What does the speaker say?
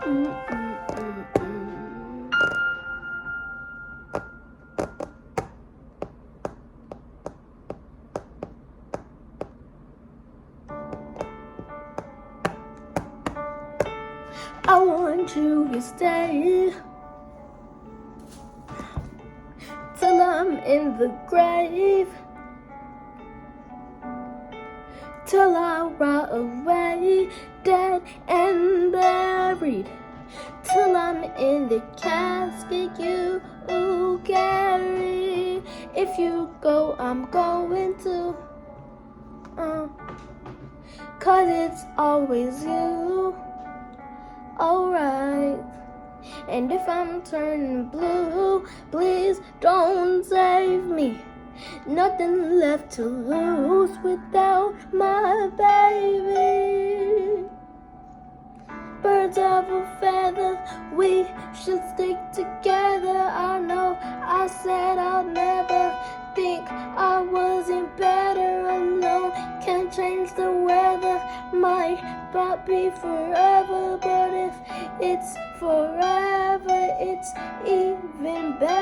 I want you to stay till I'm in the grave, till I rot away, dead and buried, till I'm in the casket you carry. If you go, I'm going to, 'cause it's always you. Alright, and if I'm turning blue, please don't save me. Nothing left to lose without my baby. Birds of a feather, we should stick together. I know I said I'll never think I wasn't better alone. Can't change the weather, might not be forever, but if it's forever, it's even better.